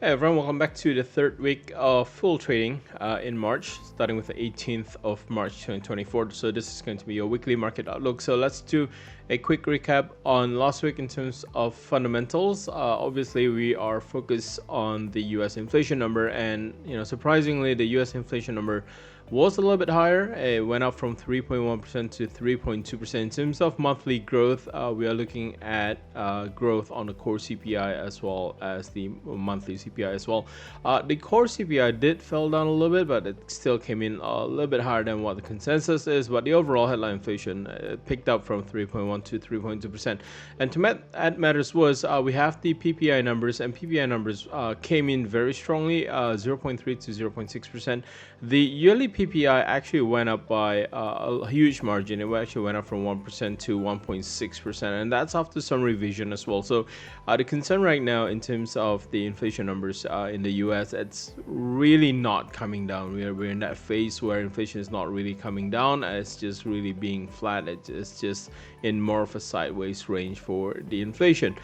Hey everyone, welcome back to the third week of full trading in March, starting with the 18th of March 2024. So this is going to be your weekly market outlook. So let's do a quick recap on last week in terms of fundamentals. Obviously, we are focused on the US inflation number, and surprisingly, the US inflation number was a little bit higher. It went up from 3.1% to 3.2%. In terms of monthly growth, we are looking at growth on the core CPI as well as the monthly CPI as well. The core CPI did fell down a little bit, but it still came in a little bit higher than what the consensus is. But the overall headline inflation picked up from 3.1 to 3.2%. And to add matters was we have the PPI numbers, and PPI numbers came in very strongly, 0.3 to 0.6%. The yearly PPI actually went up by a huge margin. It actually went up from 1% to 1.6%, and that's after some revision as well. So the concern right now in terms of the inflation numbers in the US, it's really not coming down. We're in that phase where inflation is not really coming down. It's just really being flat. It's just in more of a sideways range for the inflation.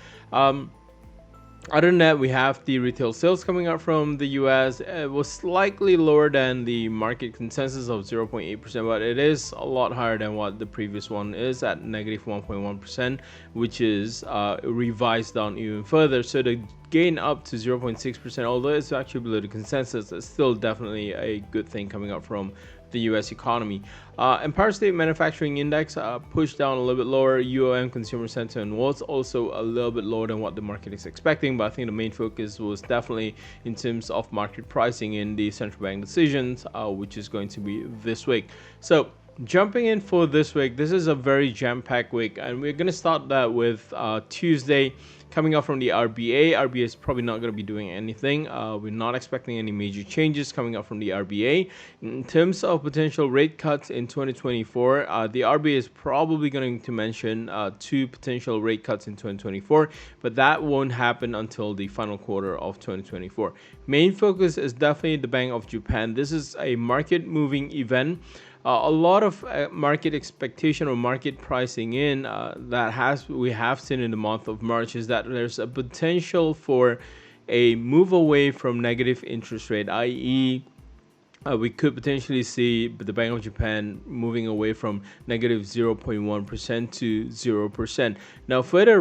Other than that, we have the retail sales coming out from the US. It was slightly lower than the market consensus of 0.8%, but it is a lot higher than what the previous one is at negative 1.1%, which is revised down even further. So the gain up to 0.6%, although it's actually below the consensus, it's still definitely a good thing coming up from the US economy. Empire State Manufacturing Index pushed down a little bit lower. UOM consumer sentiment was also a little bit lower than what the market is expecting, but I think the main focus was definitely in terms of market pricing in the central bank decisions, which is going to be this week. So jumping in for this week, this is a very jam-packed week, and we're going to start that with Tuesday. Coming up from the RBA. RBA is probably not going to be doing anything. We're not expecting any major changes coming up from the RBA. In terms of potential rate cuts in 2024, the RBA is probably going to mention 2 potential rate cuts in 2024, but that won't happen until the final quarter of 2024. Main focus is definitely the Bank of Japan. This is a market-moving event. A lot of market expectation or market pricing in we have seen in the month of March is that there's a potential for a move away from negative interest rate, i.e. We could potentially see the Bank of Japan moving away from negative 0.1% to 0%. Now, further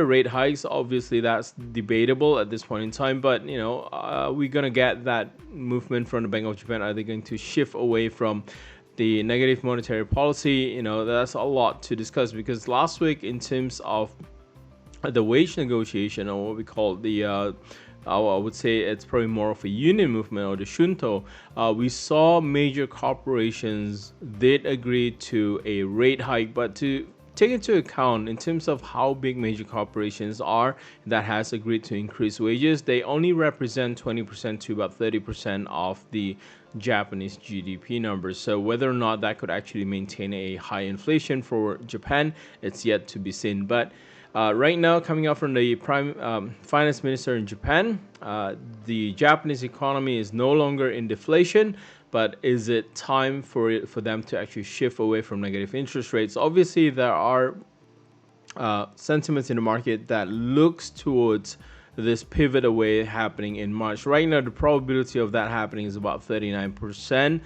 rate hikes, obviously that's debatable at this point in time, but we're gonna get that movement from the Bank of Japan. Are they going to shift away from the negative monetary policy? That's a lot to discuss, because last week in terms of the wage negotiation, or what we call the I would say it's probably more of a union movement, or the Shunto, we saw major corporations did agree to a rate hike, but to take into account in terms of how big major corporations are that has agreed to increase wages, they only represent 20% to about 30% of the Japanese GDP numbers. So whether or not that could actually maintain a high inflation for Japan, it's yet to be seen. But right now, coming out from the finance minister in Japan, the Japanese economy is no longer in deflation, but is it time for them to actually shift away from negative interest rates? Obviously, there are sentiments in the market that looks towards this pivot away happening in March. Right now, the probability of that happening is about 39%.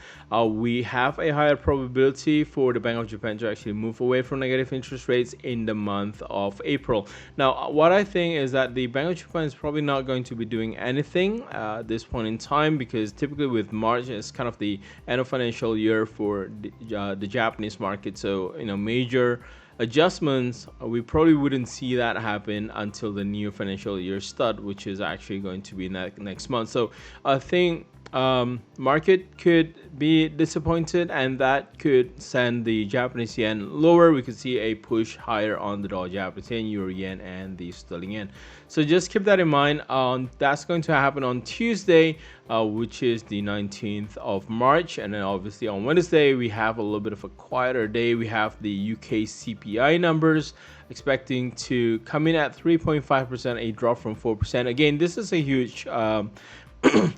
We have a higher probability for the Bank of Japan to actually move away from negative interest rates in the month of April. Now, what I think is that the Bank of Japan is probably not going to be doing anything at this point in time, because typically with March, it's kind of the end of financial year for the Japanese market. So, major adjustments, we probably wouldn't see that happen until the new financial year start, which is actually going to be next month. So I think market could be disappointed, and that could send the Japanese yen lower. We could see a push higher on the dollar Japanese yen, euro yen, and the sterling yen. So just keep that in mind. That's going to happen on Tuesday, which is the 19th of March. And then obviously on Wednesday, we have a little bit of a quieter day. We have the UK CPI numbers expecting to come in at 3.5%, a drop from 4%. Again, this is a huge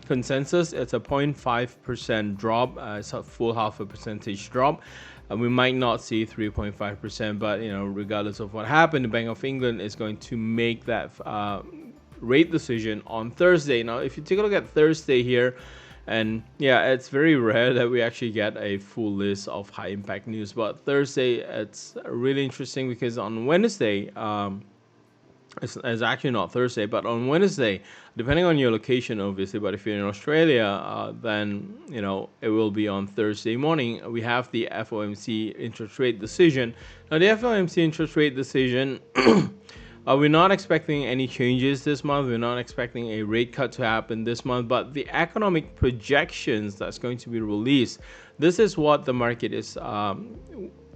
consensus. It's a 0.5% drop. It's a full half a percentage drop. We might not see 3.5%, but regardless of what happened, the Bank of England is going to make that rate decision on Thursday. Now, if you take a look at Thursday here, and yeah, it's very rare that we actually get a full list of high impact news, but Thursday it's really interesting because on Wednesday, it's actually not Thursday, but on Wednesday, depending on your location, obviously. But if you're in Australia, then it will be on Thursday morning. We have the FOMC interest rate decision. Now, the FOMC interest rate decision, we're not expecting any changes this month. We're not expecting a rate cut to happen this month. But the economic projections that's going to be released, this is what the market is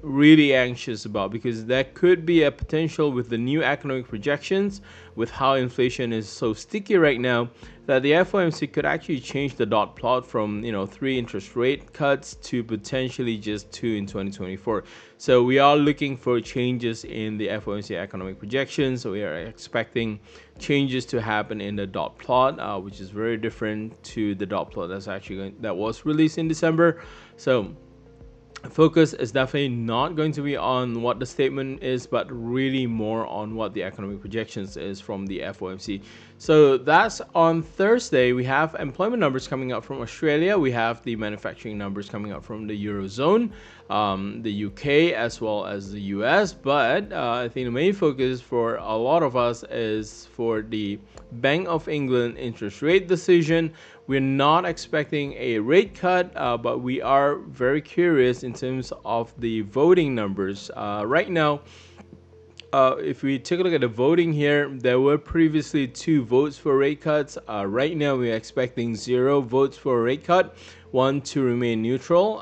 really anxious about, because there could be a potential with the new economic projections, with how inflation is so sticky right now, that the FOMC could actually change the dot plot from 3 interest rate cuts to potentially just 2 in 2024. So we are looking for changes in the FOMC economic projections. So we are expecting changes to happen in the dot plot, which is very different to the dot plot that was released in December. So focus is definitely not going to be on what the statement is, but really more on what the economic projections is from the FOMC. So that's on Thursday. We have employment numbers coming out from Australia. We have the manufacturing numbers coming out from the Eurozone, the UK, as well as the US. But I think the main focus for a lot of us is for the Bank of England interest rate decision. We're not expecting a rate cut, but we are very curious in terms of the voting numbers. Right now, if we take a look at the voting here, there were previously 2 votes for rate cuts. Right now, we're expecting 0 votes for a rate cut, 1 to remain neutral.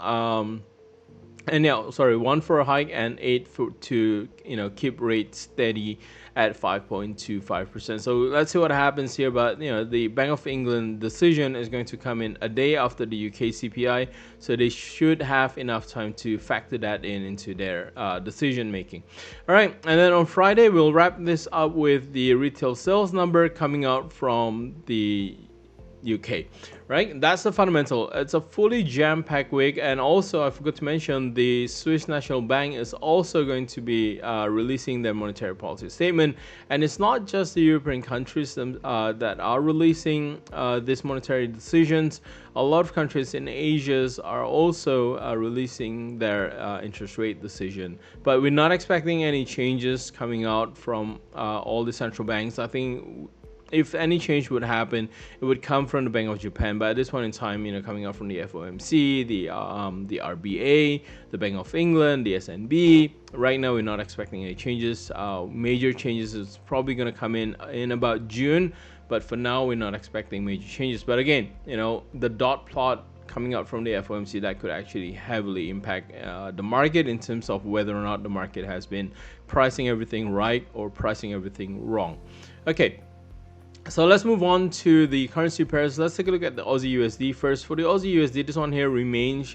And yeah, sorry, 1 for a hike and 8 to keep rates steady at 5.25%. So let's see what happens here. But the Bank of England decision is going to come in a day after the UK CPI, so they should have enough time to factor that into their decision making. All right, and then on Friday we'll wrap this up with the retail sales number coming out from the UK, right? That's the fundamental. It's a fully jam-packed week. And also, I forgot to mention, the Swiss National Bank is also going to be releasing their monetary policy statement. And it's not just the European countries that are releasing these monetary decisions. A lot of countries in Asia are also releasing their interest rate decision. But we're not expecting any changes coming out from all the central banks. I think if any change would happen, it would come from the Bank of Japan. But at this point in time, coming out from the FOMC, the RBA, the Bank of England, the SNB. Right now, we're not expecting any changes. Major changes is probably going to come in about June. But for now, we're not expecting major changes. But again, the dot plot coming out from the FOMC, that could actually heavily impact the market in terms of whether or not the market has been pricing everything right or pricing everything wrong. Okay. So let's move on to the currency pairs. Let's take a look at the Aussie USD first. For the Aussie USD, this one here remains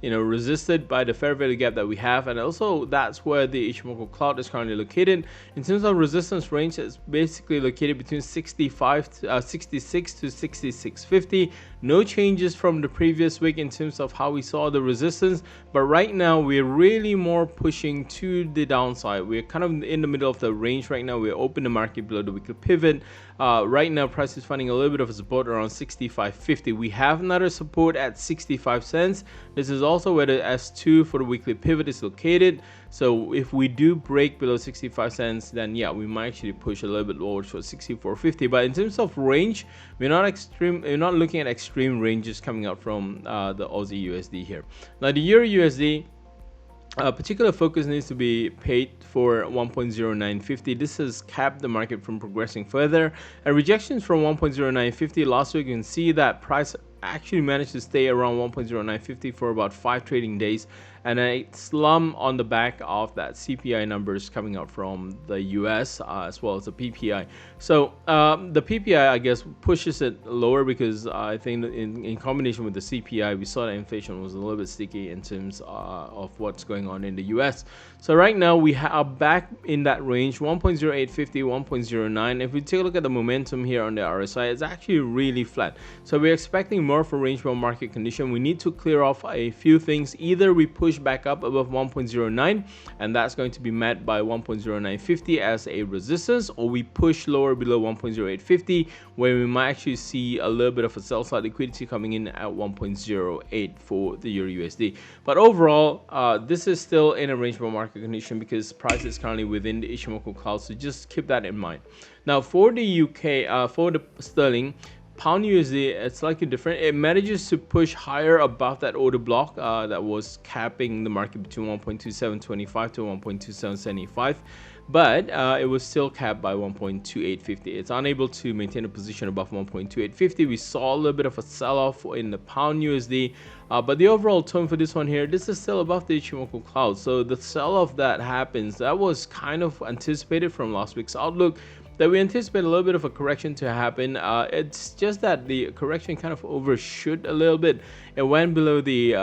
resisted by the fair value gap that we have, and also that's where the Ichimoku cloud is currently located. In terms of resistance range, it's basically located between 66 to 66.50. No changes from the previous week in terms of how we saw the resistance, but right now we're really more pushing to the downside. We're kind of in the middle of the range right now. We're open the market below the weekly pivot. Right now, price is finding a little bit of a support around 65.50. We have another support at 65 cents. This is also where the S2 for the weekly pivot is located. So if we do break below 65 cents, then yeah, we might actually push a little bit lower to 64.50. But in terms of range, we're not looking at extreme ranges coming out from the Aussie USD here. Now the Euro USD, particular focus needs to be paid for 1.0950. This has capped the market from progressing further. And rejections from 1.0950 last week, you can see that price actually managed to stay around 1.0950 for about 5 trading days, and a slump on the back of that CPI numbers coming out from the US, as well as the PPI. So the PPI, I guess, pushes it lower because I think in combination with the CPI, we saw that inflation was a little bit sticky in terms of what's going on in the US. So right now we are back in that range, 1.0850, 1.09. If we take a look at the momentum here on the RSI, it's actually really flat. So we're expecting more of a range bound market condition. We need to clear off a few things. Either we push back up above 1.09, and that's going to be met by 1.0950 as a resistance, or we push lower below 1.0850, where we might actually see a little bit of a sell side liquidity coming in at 1.08 for the Euro USD. But overall, this is still in a range bound market condition because price is currently within the Ichimoku cloud, so just keep that in mind. Now for the UK, for the sterling, pound USD, it's slightly different. It manages to push higher above that order block that was capping the market between 1.2725 to 1.2775, but it was still capped by 1.2850. It's unable to maintain a position above 1.2850. We saw a little bit of a sell-off in the pound USD, but the overall tone for this one here, this is still above the Ichimoku cloud. So the sell-off that happens, that was kind of anticipated from last week's outlook, that we anticipate a little bit of a correction to happen. It's just that the correction kind of overshoot a little bit. It went below the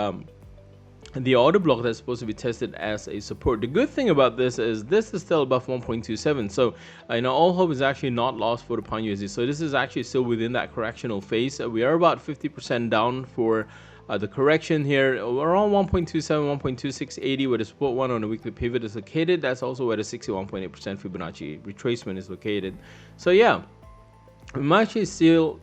order block that's supposed to be tested as a support. The good thing about this is still above 1.27, so all hope is actually not lost for the pound USD. So this is actually still within that correctional phase. We are about 50% down for the correction here, around 1.27, 1.2680, where the support one on the weekly pivot is located. That's also where the 61.8% Fibonacci retracement is located. So yeah, we might still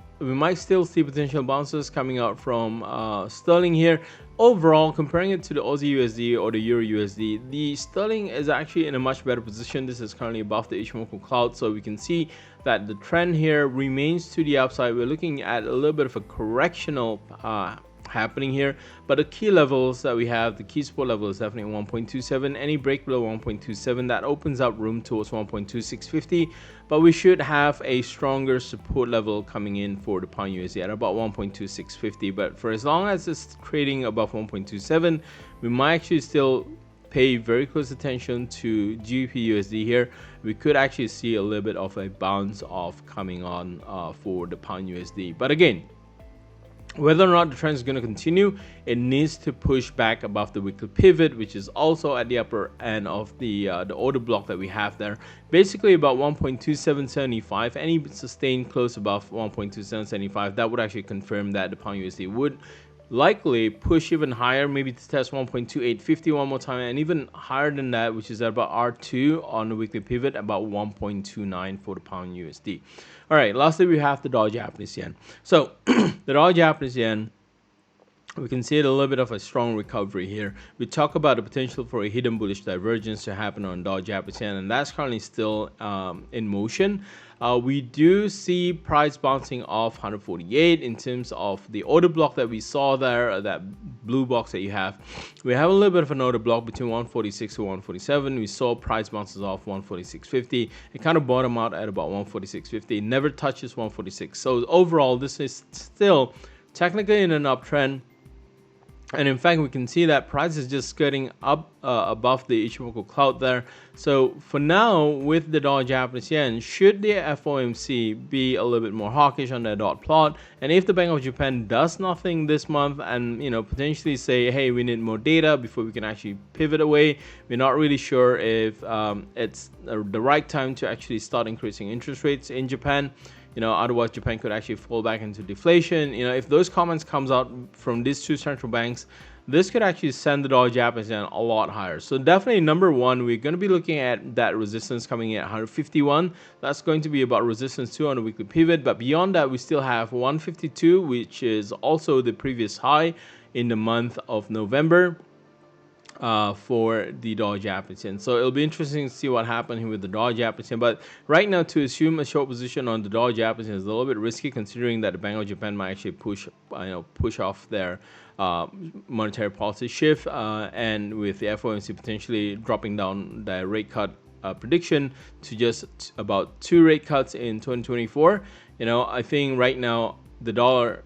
see potential bounces coming out from sterling here. Overall, comparing it to the Aussie USD or the Euro USD, the sterling is actually in a much better position. This is currently above the Ichimoku cloud, so we can see that the trend here remains to the upside. We're looking at a little bit of a correctional happening here, but the key levels that we have, the key support level is definitely 1.27. Any break below 1.27, that opens up room towards 1.2650, but we should have a stronger support level coming in for the pound USD at about 1.2650. But for as long as it's trading above 1.27, we might actually still pay very close attention to GBP USD here. We could actually see a little bit of a bounce off coming on for the pound USD. But again, whether or not the trend is going to continue, it needs to push back above the weekly pivot, which is also at the upper end of the order block that we have there. Basically about 1.2775. Any sustained close above 1.2775, that would actually confirm that the pound USD would likely push even higher, maybe to test 1.2850 one more time, and even higher than that, which is at about R2 on the weekly pivot, about 1.29 for the pound USD. All right, lastly, we have the Dow Japanese yen. So the Dow Japanese yen, we can see a little bit of a strong recovery here. We talk about the potential for a hidden bullish divergence to happen on Dow Japanese yen, and that's currently still in motion. We do see price bouncing off 148 in terms of the order block that we saw there, that blue box that you have. We have a little bit of an order block between 146 to 147. We saw price bounces off 146.50. It kind of bottomed out at about 146.50. Never touches 146. So overall, this is still technically in an uptrend. And in fact, we can see that price is just skirting up above the Ichimoku cloud there. So for now, with the Dow Japanese yen, should the FOMC be a little bit more hawkish on their dot plot, and if the Bank of Japan does nothing this month and potentially say, hey, we need more data before we can actually pivot away, we're not really sure if it's the right time to actually start increasing interest rates in Japan. Otherwise Japan could actually fall back into deflation. If those comments comes out from these two central banks, this could actually send the Dow Japanese yen a lot higher. So definitely number one, we're going to be looking at that resistance coming in at 151. That's going to be about resistance 2 on the weekly pivot. But beyond that, we still have 152, which is also the previous high in the month of November. For the Dow Japanese yen. So it'll be interesting to see what happens here with the Dow Japanese yen. But right now, to assume a short position on the Dow Japanese yen is a little bit risky, considering that the Bank of Japan might actually push off their monetary policy shift, and with the FOMC potentially dropping down the rate cut prediction to just about 2 rate cuts in 2024. I think right now the dollar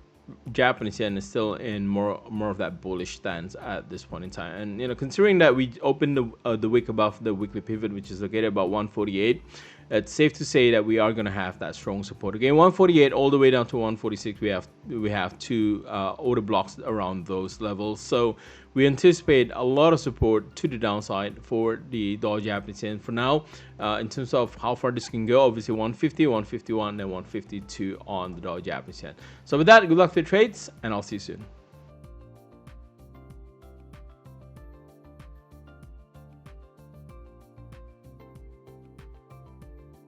Japanese yen is still in more of that bullish stance at this point in time. And considering that we opened the week above the weekly pivot, which is located about 148, it's safe to say that we are going to have that strong support again. 148 all the way down to 146. We have two order blocks around those levels, so we anticipate a lot of support to the downside for the dollar Japanese yen for now. In terms of how far this can go, obviously 150, 151, and 152 on the dollar Japanese yen. So with that, good luck for your trades, and I'll see you soon.